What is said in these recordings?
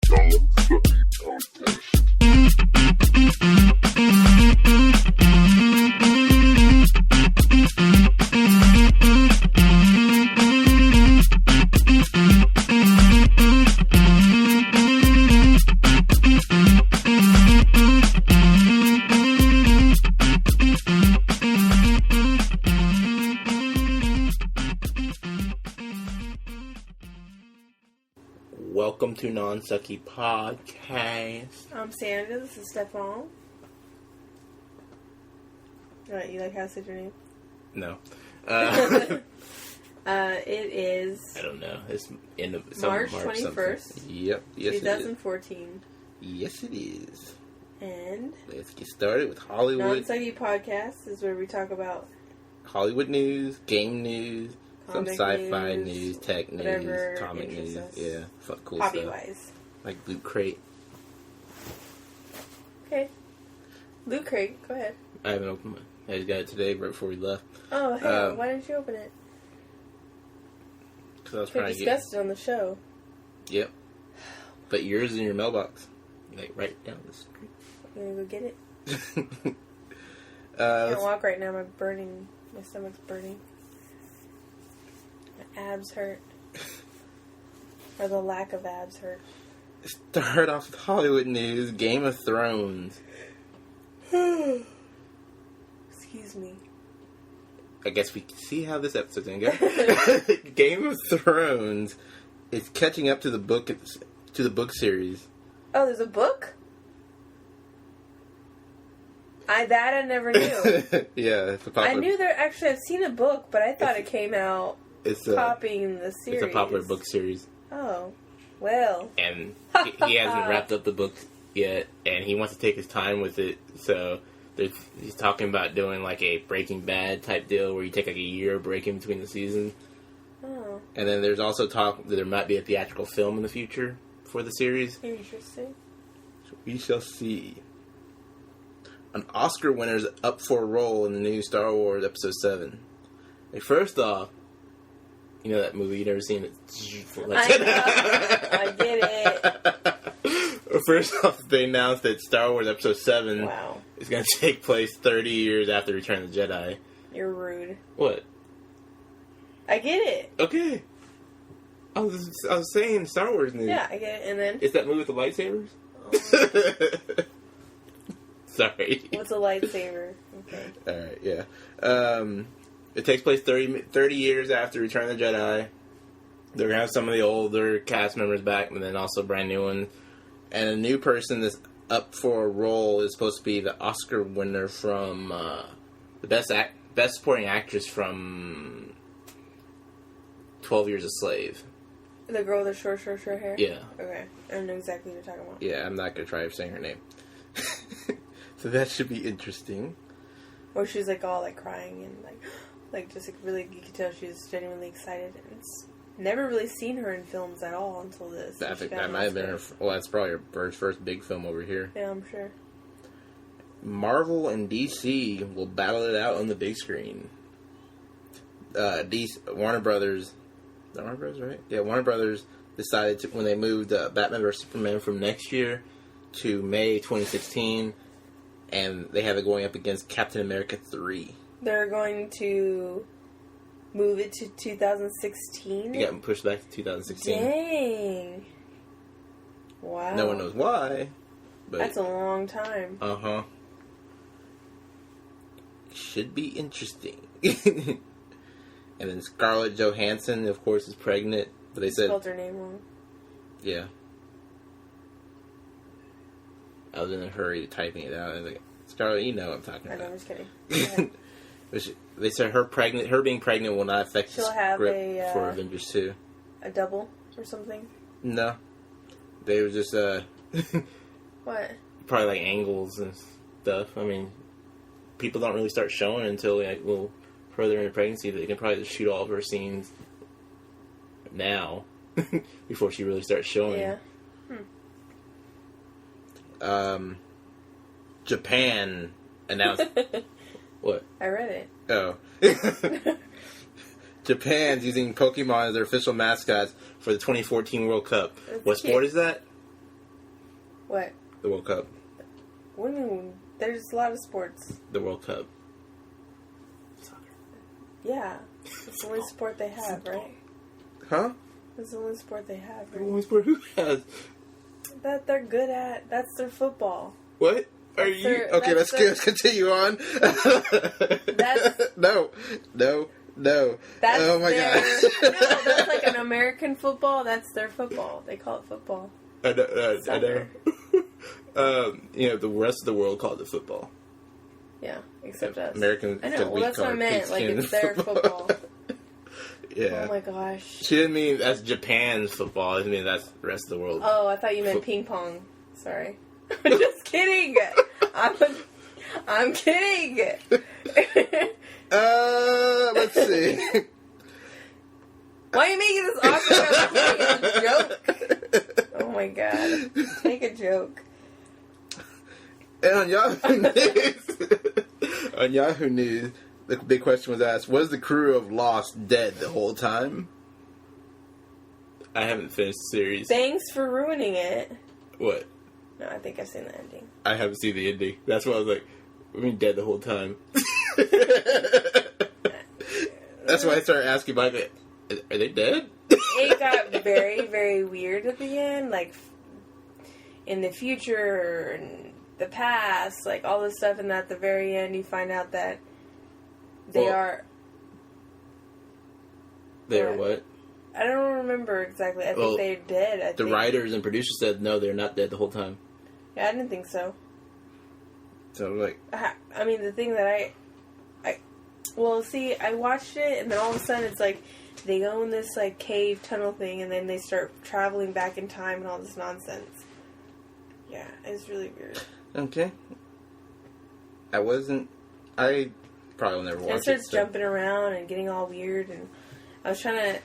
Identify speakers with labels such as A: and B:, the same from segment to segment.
A: Welcome to Non-Sucky Podcast.
B: I'm Sandra, this is Stefan. Right, you like how I said your name?
A: No.
B: It is...
A: I don't know. It's in the
B: March 21st.
A: Something. Yep. Yes,
B: 2014.
A: It is. Yes, it is.
B: And...
A: let's get started with Hollywood.
B: Non-Sucky Podcast is where we talk about...
A: Hollywood news, game news, some sci-fi news, tech
B: whatever
A: news, comic news.
B: us.
A: Yeah. Fuck cool
B: hobby-wise.
A: stuff. Like Loot Crate.
B: Okay. Loot Crate, go ahead.
A: I haven't opened mine. I just got it today right before we left.
B: Oh, hey, why didn't you open it?
A: Because I was
B: we
A: trying to
B: discussed it on the show.
A: Yep. But yours is in your mailbox. Like, right down the street.
B: You gonna go get it? I can't walk right now. My stomach's burning. My abs hurt. Or the lack of abs hurt.
A: Start off with Hollywood news. Game of Thrones.
B: Excuse me.
A: I guess we can see how this episode's gonna go. Game of Thrones is catching up to the book series.
B: Oh, there's a book? I never knew.
A: Yeah, it's a popular.
B: I knew I've seen a book, but I thought it came out copying the series.
A: It's a popular book series.
B: Oh, well.
A: And he hasn't wrapped up the book yet, and he wants to take his time with it, so he's talking about doing like a Breaking Bad type deal where you take like a year break in between the seasons.
B: Oh. And
A: then there's also talk that there might be a theatrical film in the future for the series.
B: Interesting.
A: So we shall see. An Oscar winner is up for a role in the new Star Wars Episode 7. Like, first off, you know that movie, you never seen it?
B: I get it.
A: First off, they announced that Star Wars Episode 7 is going to take place 30 years after Return of the Jedi.
B: You're rude.
A: What?
B: I get it.
A: Okay. I was saying Star Wars news.
B: Yeah, I get it. And then?
A: It's that movie with the lightsabers?
B: Oh.
A: Sorry.
B: What's a lightsaber? Okay.
A: Alright, yeah. It takes place 30 years after Return of the Jedi. They're going to have some of the older cast members back, and then also brand new ones. And a new person that's up for a role is supposed to be the Oscar winner from the best supporting actress from 12 Years a Slave.
B: The girl with the short hair?
A: Yeah.
B: Okay. I know exactly what you're talking about.
A: Yeah, I'm not going to try saying her name. So that should be interesting.
B: Or she's like all like crying and like just like really, you can tell she's genuinely excited. And it's never really seen her in films at all until this.
A: I think that might have been her. Well, that's probably her first big film over here.
B: Yeah, I'm sure.
A: Marvel and DC will battle it out on the big screen. Warner Brothers. Is that Warner Brothers, right? Yeah, Warner Brothers decided when they moved Batman vs. Superman from next year to May 2016, and they have it going up against Captain America 3.
B: They're going to move it to 2016?
A: It got pushed back to 2016.
B: Dang. Wow.
A: No one knows why. But
B: that's a long time.
A: Uh-huh. Should be interesting. And then Scarlett Johansson, of course, is pregnant. But they said...
B: spelled her name wrong.
A: Yeah. I was in a hurry typing it out. I was like, Scarlett, you know what I'm talking about.
B: I know, I'm just kidding.
A: They said her being pregnant will not affect the script for Avengers 2.
B: A double or something?
A: No. They were just,
B: what?
A: Probably like angles and stuff. I mean, people don't really start showing until like, further into pregnancy. They can probably just shoot all of her scenes now before she really starts showing.
B: Yeah.
A: Japan announced... What?
B: I read it.
A: Oh. Japan's using Pokemon as their official mascots for the 2014 World Cup. What sport is that?
B: What?
A: The World Cup.
B: What do you mean? There's a lot of sports.
A: The World Cup. Soccer.
B: Yeah. It's the only sport they have, right?
A: Huh?
B: It's the only sport they have,
A: The
B: right?
A: only sport who has?
B: That they're good at. That's their football.
A: What? Are
B: That's
A: you...
B: their-
A: Okay,
B: that's
A: let's continue on.
B: That's...
A: No.
B: That's
A: oh my
B: their...
A: god.
B: No, that's like an American football. That's their football. They call it football.
A: I know.
B: Soccer.
A: The rest of the world calls it football.
B: Yeah, except us.
A: Americans.
B: I know. Well, that's what I meant. Like, it's their football.
A: Yeah.
B: Oh my gosh.
A: She didn't mean that's Japan's football. I mean that's the rest of the world.
B: Oh, I thought you meant ping pong. Sorry. I'm just kidding. I'm kidding.
A: Let's see.
B: Why are you making this awkward? I'm joke. Oh my god. Make a joke.
A: And on Yahoo News, the big question was asked: was the crew of Lost dead the whole time? I haven't finished the series.
B: Thanks for ruining it.
A: What?
B: No, I think I've seen the ending.
A: I haven't seen the ending. That's why I was like, I mean, dead the whole time. That's why I started asking Mike, are they dead?
B: It got very, very weird at the end. Like, in the future and the past, like, all this stuff. And at the very end, you find out that they are...
A: They're what?
B: I don't remember exactly. I think they're dead.
A: The writers and producers said, no, they're not dead the whole time.
B: Yeah, I didn't think so.
A: So, like...
B: I mean, the thing that well, see, I watched it, and then all of a sudden it's like, they go in this, like, cave tunnel thing, and then they start traveling back in time and all this nonsense. Yeah, it's really weird.
A: Okay. I probably will never watch it.
B: And it starts jumping around and getting all weird, and I was trying to...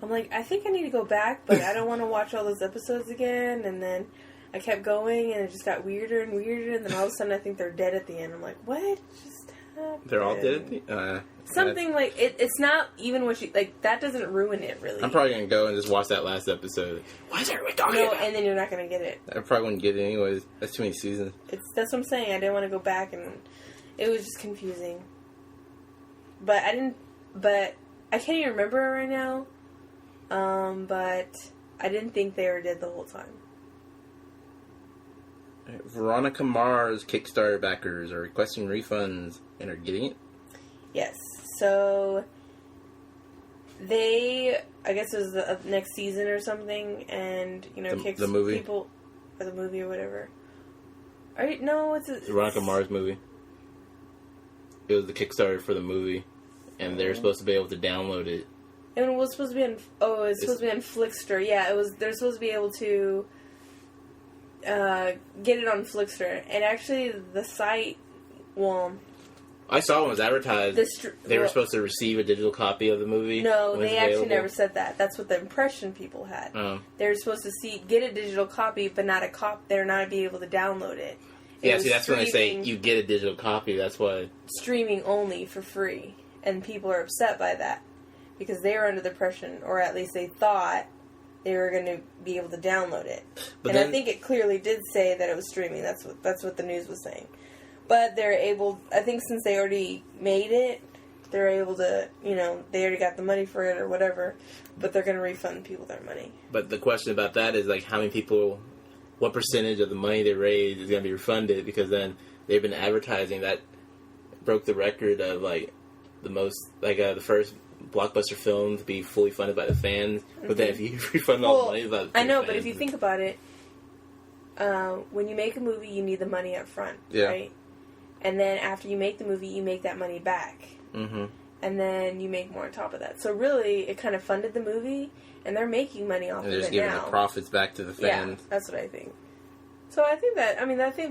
B: I'm like, I think I need to go back, but I don't want to watch all those episodes again, and then I kept going, and it just got weirder and weirder, and then all of a sudden I think they're dead at the end. I'm like, what just happened?
A: They're all dead at the end?
B: Something like, it's not even what you, like, that doesn't ruin it, really.
A: I'm probably going to go and just watch that last episode. Why is everybody talking about it?
B: And then you're not going to get it.
A: I probably wouldn't get it anyways. That's too many seasons.
B: That's what I'm saying. I didn't want to go back, and it was just confusing. But I can't even remember it right now. But I didn't think they were dead the whole time.
A: Veronica Mars Kickstarter backers are requesting refunds and are getting it?
B: Yes. So, I guess it was the next season or something, and,
A: the movie?
B: people, or the movie or whatever. No, it's
A: the Veronica Mars movie. It was the Kickstarter for the movie, and they're supposed to be able to download it.
B: And it was supposed to be it's supposed to be on Flickster. Yeah, they're supposed to be able to get it on Flickster. And actually, the site,
A: I saw when it was advertised. They were supposed to receive a digital copy of the movie.
B: No, they actually never said that. That's what the impression people had.
A: Oh.
B: They were supposed to get a digital copy, but not a cop. They're not be able to download it.
A: Yeah, see, that's when they say you get a digital copy. That's why
B: streaming only for free, and people are upset by that because they were under the impression, or at least they thought, they were going to be able to download it. But I think it clearly did say that it was streaming. That's what the news was saying. But they're able, I think since they already made it, they're able to, they already got the money for it or whatever, but they're going to refund people their money.
A: But the question about that is, like, how many people, what percentage of the money they raise is going to be refunded? Because then they've been advertising that broke the record of, like, the most, like, the first blockbuster film to be fully funded by the fans. Mm-hmm. But then if you refund all the money, it's
B: I know, but if you think about it, when you make a movie, you need the money up front, right? And then after you make the movie, you make that money back. Mm-hmm. And then you make more on top of that. So really, it kind of funded the movie, and they're making money off of it now.
A: They're just giving the profits back to the fans.
B: Yeah, that's what I think. So I think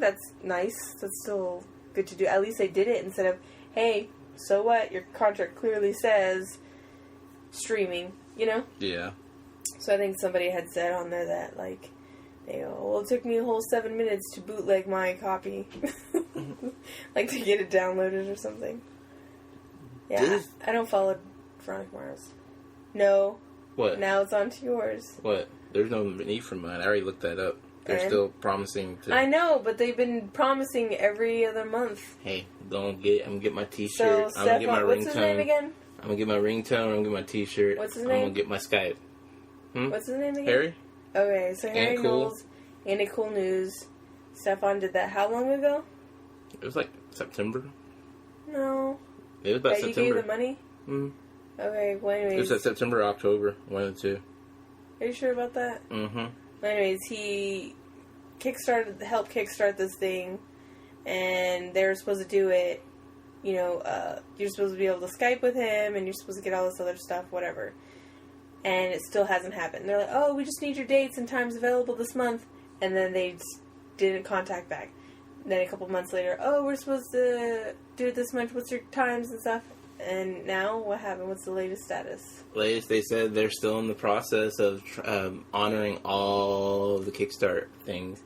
B: that's nice. That's still good to do. At least they did it instead of, hey, so what? Your contract clearly says streaming,
A: Yeah.
B: So I think somebody had said on there that, like, it took me a whole 7 minutes to bootleg my copy. Like, to get it downloaded or something. Yeah, I don't follow Veronica Mars. No.
A: What?
B: Now it's on to yours.
A: What? There's no need for mine. I already looked that up. They're still promising to...
B: I know, but they've been promising every other month.
A: Hey, I'm gonna get my t-shirt. I'm gonna get my ringtone.
B: What's his name again?
A: I'm gonna get my ringtone. I'm gonna get my t-shirt.
B: What's his name?
A: I'm gonna get my Skype.
B: What's his name again?
A: Harry?
B: Okay, so Harry Knowles, Ain't It Cool News. Stefan did that how long ago?
A: It was like September.
B: No.
A: It was about September.
B: You gave the money? Okay, well anyways.
A: It was at September or October, one of the two.
B: Are you sure about that? Anyways, he helped kickstart this thing, and they were supposed to do it, you're supposed to be able to Skype with him, and you're supposed to get all this other stuff, whatever. And it still hasn't happened. They're like, oh, we just need your dates and times available this month, and then they just didn't contact back. Then a couple months later, oh, we're supposed to do it this month, what's your times and stuff? And now, what happened? What's the latest status?
A: Latest, they said they're still in the process of honoring all of the Kickstarter things.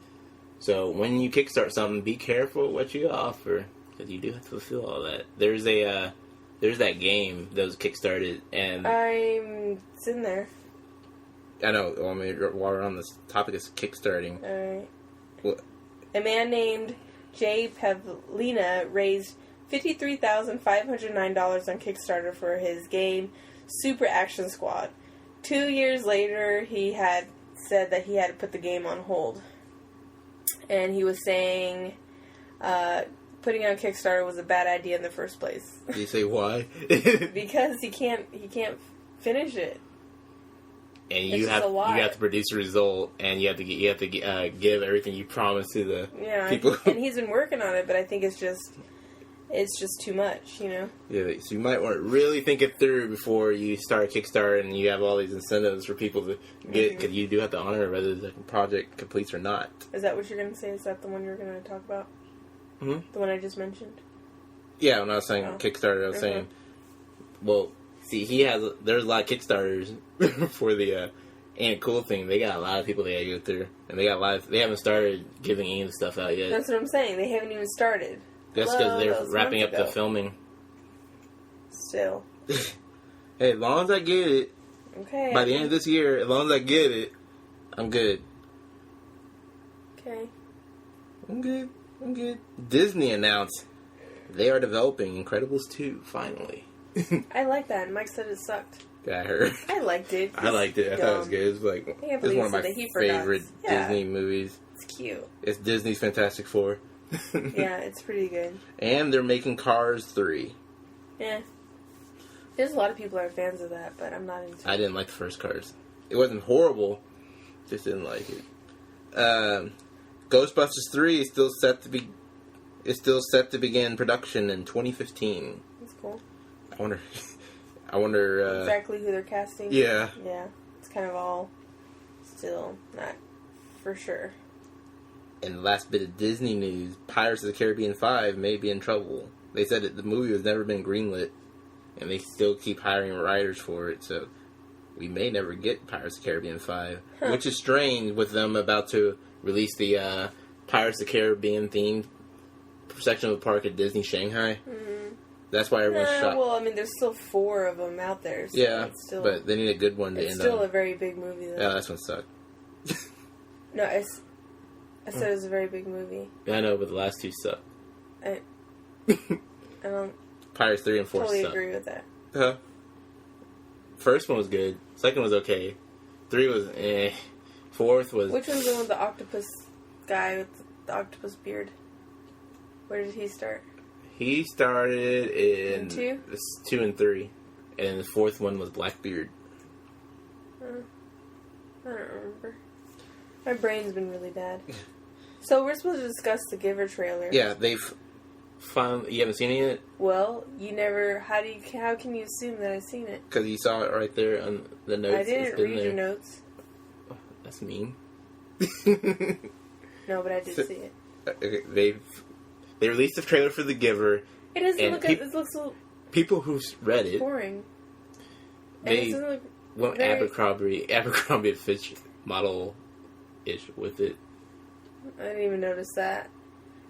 A: So when you Kickstart something, be careful what you offer, because you do have to fulfill all that. There's that game that was Kickstarted, and
B: it's in there.
A: I know. Well, I mean, while we're on this topic of Kickstarting,
B: all right.
A: Well,
B: a man named Jay Pavlina raised $53,509 on Kickstarter for his game Super Action Squad. 2 years later, he had said that he had to put the game on hold. And he was saying putting it on Kickstarter was a bad idea in the first place.
A: Did you say why?
B: Because he can't finish it.
A: And you have to produce a result, and you have to give everything you promised to the people.
B: And he's been working on it, but I think it's just too much,
A: Yeah, so you might want to really think it through before you start Kickstarter, and you have all these incentives for people to get, because you do have to honor whether the project completes or not.
B: Is that what you're going to say? Is that the one you're going to talk about? The one I just mentioned?
A: Yeah, when I was saying Kickstarter, I was saying, well, see, there's a lot of Kickstarters for the Ain't It Cool thing. They got a lot of people they gotta go through, and they haven't started giving any of the stuff out yet.
B: That's what I'm saying. They haven't even started.
A: That's because they're wrapping up the filming.
B: Still.
A: Hey, as long as I get it, by the end of this year, as long as I get it, I'm good.
B: Okay.
A: I'm good. Disney announced they are developing Incredibles 2, finally.
B: I like that. Mike said it sucked.
A: Yeah, I heard.
B: I liked it.
A: I liked it. I thought it was good. It's one of my favorite Disney movies.
B: It's cute.
A: It's Disney's Fantastic Four.
B: Yeah, it's pretty good.
A: And they're making Cars 3.
B: Yeah. There's a lot of people who are fans of that, but I'm not into it.
A: I didn't like the first Cars. It wasn't horrible. Just didn't like it. Ghostbusters 3 is still set to begin production in 2015.
B: That's cool.
A: I wonder
B: exactly who they're casting.
A: Yeah.
B: Yeah. It's kind of all still not for sure.
A: And the last bit of Disney news, Pirates of the Caribbean 5 may be in trouble. They said that the movie has never been greenlit, and they still keep hiring writers for it, so we may never get Pirates of the Caribbean 5, which is strange with them about to release the Pirates of the Caribbean themed section of the park at Disney Shanghai. That's why everyone's shocked.
B: Well, I mean, there's still 4 of them out there. So
A: yeah,
B: it's still,
A: but they need a good one to end on.
B: It's still a very big movie, though.
A: Yeah, this one sucked.
B: No, I said it was a very big movie.
A: Yeah, I know, but the last 2 suck.
B: I don't...
A: Pirates 3 and 4
B: totally
A: suck.
B: agree with that.
A: First one was good. Second was okay. 3 was eh. 4th was...
B: Which one's the one with the octopus guy with the octopus beard? Where did he start?
A: He started in
B: 2?
A: 2 and 3. And the 4th one was Blackbeard.
B: I don't remember. My brain's been really bad. So we're supposed to discuss the Giver trailer.
A: Yeah, they've found... You haven't seen it yet?
B: Well, you never... How can you assume that I've seen it?
A: Because you saw it right there on the notes.
B: I didn't read your notes.
A: Oh, that's mean.
B: No, but I did see it.
A: Okay, they released the trailer for The Giver.
B: It doesn't look... It looks a little...
A: People who read it...
B: boring.
A: They went Abercrombie and Fitch model-ish with it.
B: I didn't even notice that.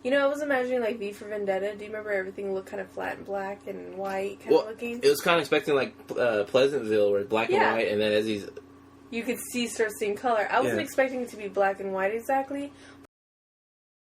B: You know, I was imagining like V for Vendetta. Do you remember everything looked kind of flat and black and white kind of looking?
A: It was kind of expecting like Pleasantville where it's black and white, and then as these
B: you could start seeing color. I wasn't expecting it to be black and white exactly,